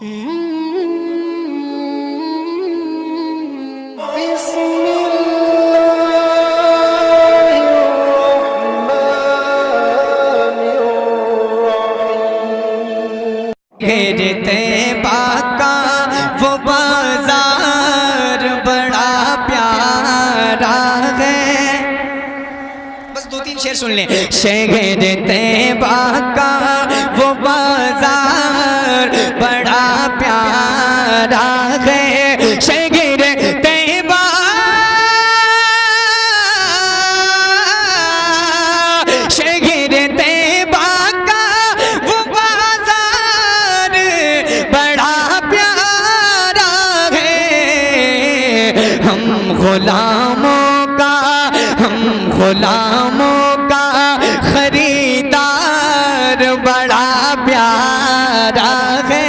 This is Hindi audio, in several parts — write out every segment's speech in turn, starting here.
घेरते बाका वो बाजार बड़ा प्यारा है। बस दो तीन शेर सुन लें। घेरते बाका वो बाजार बड़ा प्यारा है। गुलामों का खरीदार बड़ा प्यारा है।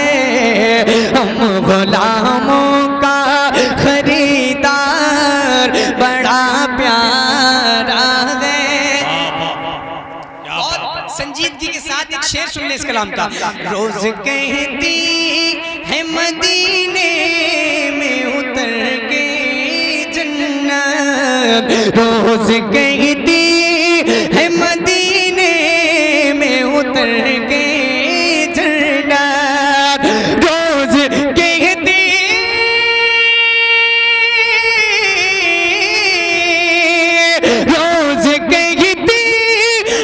हम गुलामों का खरीदार बड़ा प्यारा है। और संजीदगी के साथ एक शेर सुन ले इस कलाम का। रोज कहती है मदीने में उतर के जन्नत, रोज कहती है मदीने में उतर के जन्नत, रोज कहती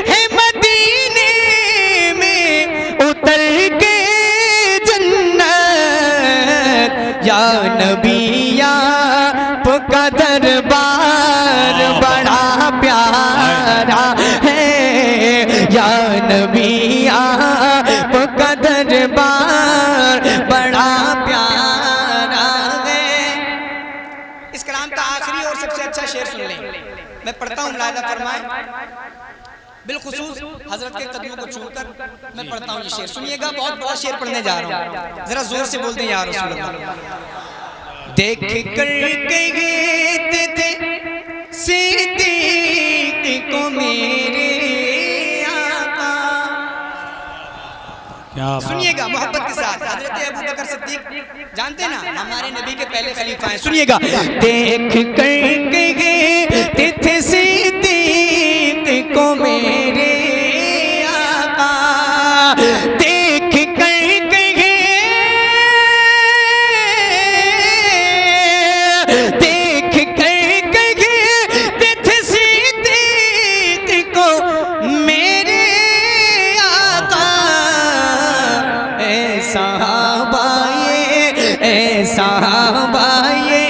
है मदीने में उतर के जन्नत। या नबी या का दरबार बड़ा प्यारा है। या नबी आपका दरबार बड़ा प्यारा है। इस कलाम का आखिरी और सबसे अच्छा शेर सुन लें। मैं पढ़ता हूँ, मुलाहिजा फरमाएं। बिलखुसूस हजरत के कदमों को छूकर मैं पढ़ता हूँ ये शेर। सुनिएगा, बहुत बड़ा शेर पढ़ने जा रहा हूँ। जरा जोर से बोलते हैं या रसूल अल्लाह। देख कर कहते थे सिद्दीक को मेरे आका। सुनिएगा मोहब्बत के साथ। हजरत अबू बकर सिद्दीक जानते ना, हमारे नबी के पहले खलीफा हैं। सुनिएगा। देख कर कहते थे सिद्दीक को मेरे आका, देख कर साहबाए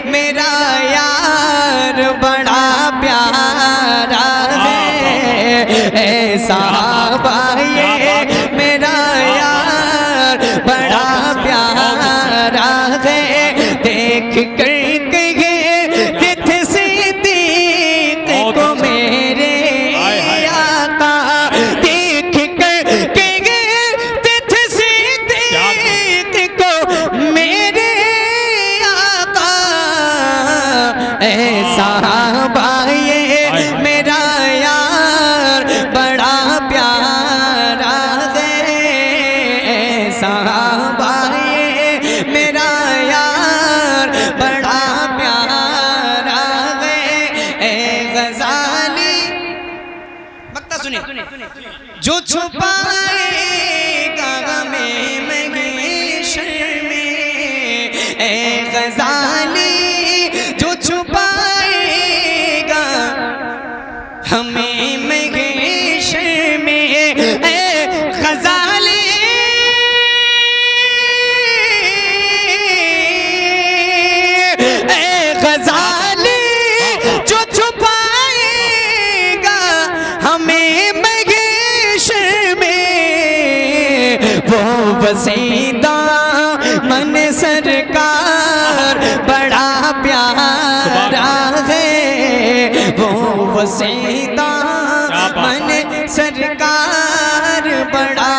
मेरा यार बड़ा प्यारा है। साहबाए मेरा यार बड़ा प्यारा है। देख कर कहते सिद्दीक को मेरे आका, देख कर कहते सिद्दीक को मेरे साहबाए मेरा यार बड़ा प्यारा है। साहबाए मेरा यार बड़ा प्यारा है। गजाली मक्ता सुनिए। जो छुपाएगा हमें महशर में, गजाली हमें महशर में, ग़ज़ाली ग़ज़ाली जो छुपाएगा हमें महशर में, वो वसीदा मन सरकार बड़ा प्यारा है। वो वसीदा मन सरकार बड़ा